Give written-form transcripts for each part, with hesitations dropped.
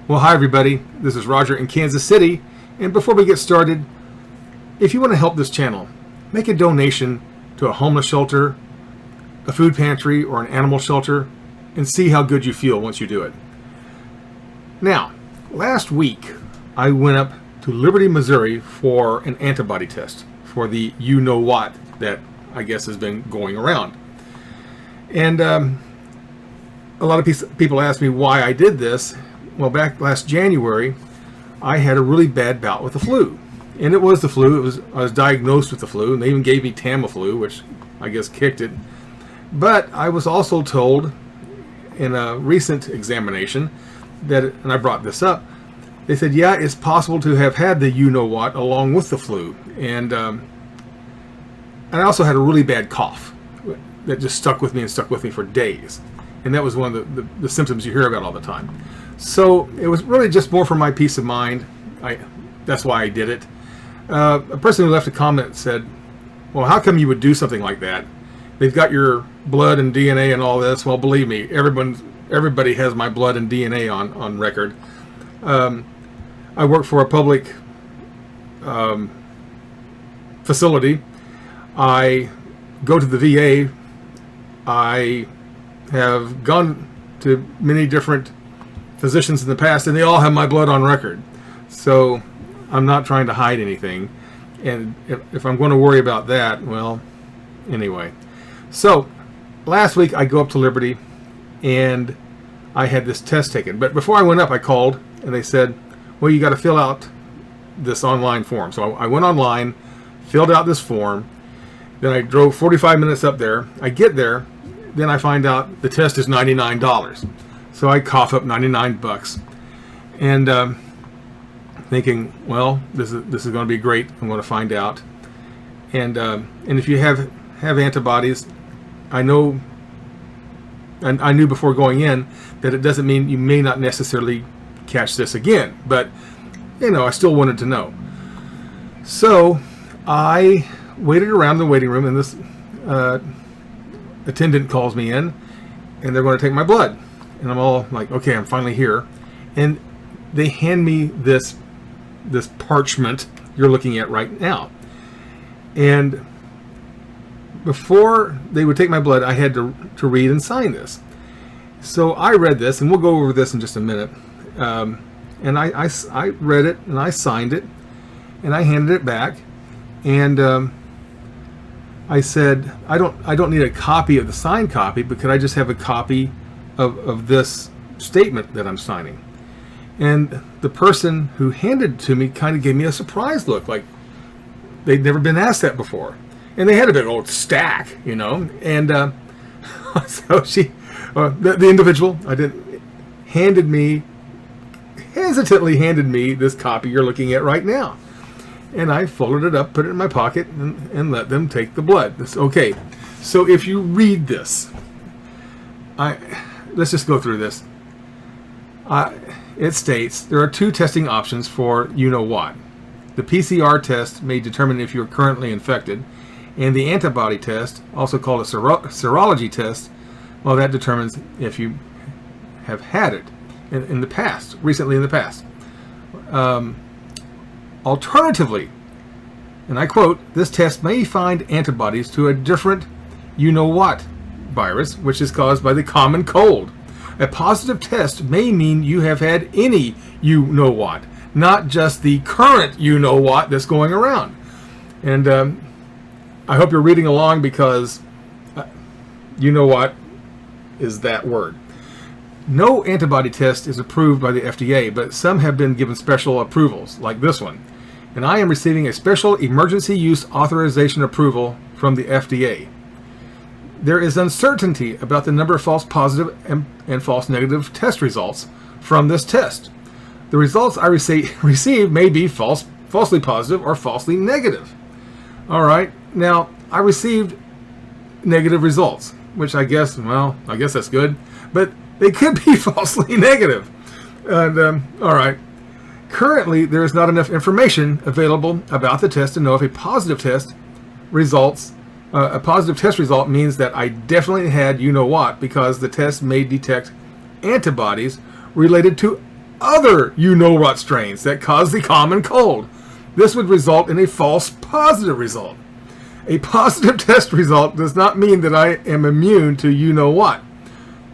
Well, hi everybody. This is Roger in Kansas City. And before we get started, if you want to help this channel, make a donation to a homeless shelter, a food pantry, or an animal shelter, and see how good you feel once you do it. Now, last week, I went up to Liberty, Missouri for an antibody test for the you-know-what that I guess has been going around. And a lot of people ask me why I did this. Well, back last January, I had a really bad bout with the flu. And it was the flu. I was diagnosed with the flu, and they even gave me Tamiflu, which I guess kicked it. But I was also told in a recent examination that, and I brought this up, they said, yeah, it's possible to have had the you-know-what along with the flu. And I also had a really bad cough that just stuck with me for days. And that was one of the symptoms you hear about all the time. So it was really just more for my peace of mind. That's why I did it. A person who left a comment said, well, how come you would do something like that? They've got your blood and DNA and all this. Well, believe me, everybody has my blood and DNA on record. I work for a public facility. I go to the VA. I have gone to many different physicians in the past, and they all have my blood on record. So I'm not trying to hide anything. And if I'm going to worry about that, well, anyway. So last week I go up to Liberty, and I had this test taken. But before I went up, I called, and they said, well, you got to fill out this online form. So I went online, filled out this form. Then I drove 45 minutes up there. I get there. Then I find out the test is $99. So I cough up 99 bucks. And thinking, well, this is going to be great. I'm going to find out. And if you have antibodies, I know, and I knew before going in that it doesn't mean you may not necessarily catch this again. But, I still wanted to know. So I waited around the waiting room, and this attendant calls me in, and they're going to take my blood. And I'm all like, okay, I'm finally here. And they hand me this parchment you're looking at right now. And before they would take my blood, I had to read and sign this. So I read this, and we'll go over this in just a minute. And I read it, and I signed it, and I handed it back. And I said, I don't need a copy of the signed copy, but could I just have a copy of this statement that I'm signing? And the person who handed it to me kind of gave me a surprised look, like they'd never been asked that before. And they had a big old stack, And so the individual, hesitantly handed me this copy you're looking at right now. And I folded it up, put it in my pocket, and let them take the blood. Okay, so if you read this, let's just go through this. It states there are two testing options for you-know-what. The PCR test may determine if you're currently infected, and the antibody test, also called a serology test, well, that determines if you have had it in the past, recently in the past. Alternatively, and I quote, this test may find antibodies to a different you-know-what virus, which is caused by the common cold. A positive test may mean you have had any you-know-what, not just the current you-know-what that's going around. And I hope you're reading along, because you-know-what is that word. No antibody test is approved by the FDA, but some have been given special approvals, like this one. And I am receiving a special emergency use authorization approval from the FDA. There is uncertainty about the number of false positive and false negative test results from this test. The results I receive may be falsely positive or falsely negative. All right, now I received negative results, which I guess that's good, but they could be falsely negative. And all right. Currently, there is not enough information available about the test to know if a positive test result means that I definitely had you-know-what, because the test may detect antibodies related to other you-know-what strains that cause the common cold. This would result in a false positive result. A positive test result does not mean that I am immune to you-know-what.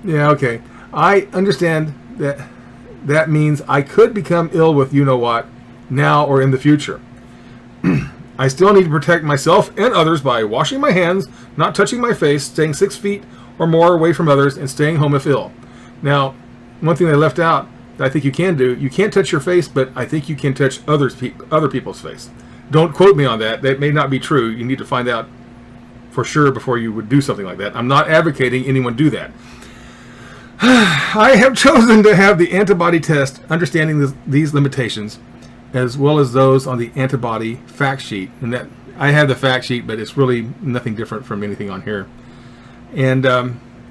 Yeah, okay. I understand that that means I could become ill with you-know-what now or in the future. I still need to protect myself and others by washing my hands, not touching my face, staying 6 feet or more away from others, and staying home if ill. Now, one thing they left out that I think you can do, you can't touch your face, but I think you can touch other people's face. Don't quote me on that. That may not be true. You need to find out for sure before you would do something like that. I'm not advocating anyone do that. I have chosen to have the antibody test, understanding these limitations, as well as those on the antibody fact sheet. And that I have the fact sheet, but it's really nothing different from anything on here. And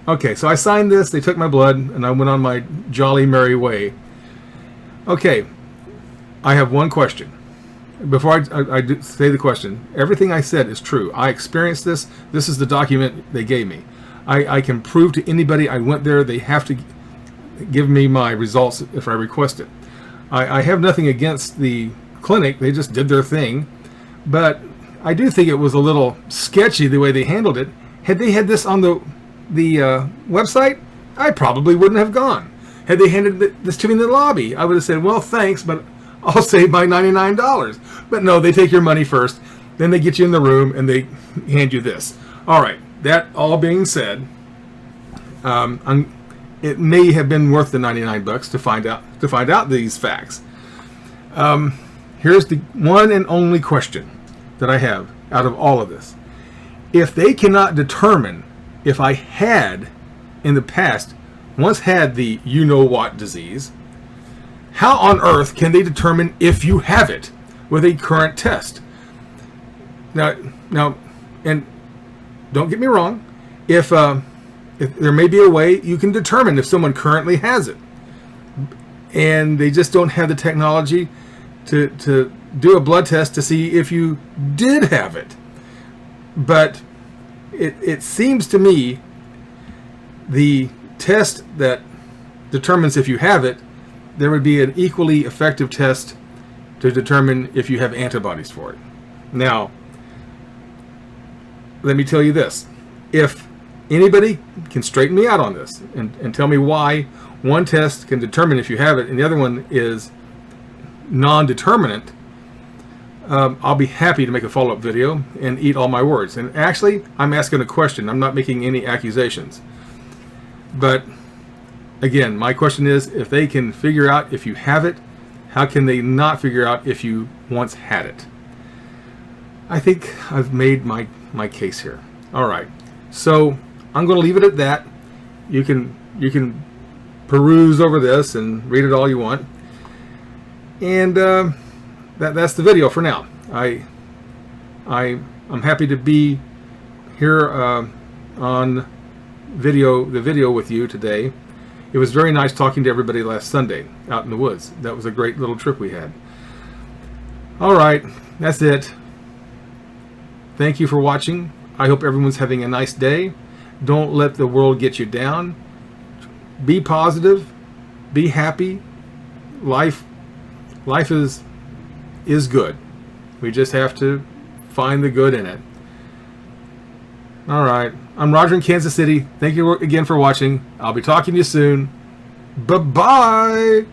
okay, so I signed this. They took my blood, and I went on my jolly merry way. Okay, I have one question. Before I say the question, everything I said is true. I experienced this. This is the document they gave me. I can prove to anybody I went there. They have to give me my results if I request it. I have nothing against the clinic. They just did their thing. But I do think it was a little sketchy the way they handled it. Had they had this on the website, I probably wouldn't have gone. Had they handed this to me in the lobby, I would have said, well, thanks, but I'll save my $99. But no, they take your money first. Then they get you in the room and they hand you this. All right. That all being said, it may have been worth the $99 to find out these facts. Here's the one and only question that I have out of all of this. If they cannot determine if I had in the past once had the you-know-what disease, how on earth can they determine if you have it with a current test? Now, and don't get me wrong, if there may be a way you can determine if someone currently has it, and they just don't have the technology to do a blood test to see if you did have it. But it seems to me the test that determines if you have it, there would be an equally effective test to determine if you have antibodies for it. Now, let me tell you this. If anybody can straighten me out on this and tell me why one test can determine if you have it and the other one is non-determinant, I'll be happy to make a follow-up video and eat all my words. And actually, I'm asking a question. I'm not making any accusations. But again, my question is, if they can figure out if you have it, how can they not figure out if you once had it? I think I've made my case here. All right. So I'm going to leave it at that. You can peruse over this and read it all you want. And that's the video for now. I'm happy to be here on the video with you today. It was very nice talking to everybody last Sunday out in the woods. That was a great little trip we had. All right, that's it. Thank you for watching. I hope everyone's having a nice day. Don't let the world get you down. Be positive. Be happy. Life is good. We just have to find the good in it. All right. I'm Roger in Kansas City. Thank you again for watching. I'll be talking to you soon. Bye-bye.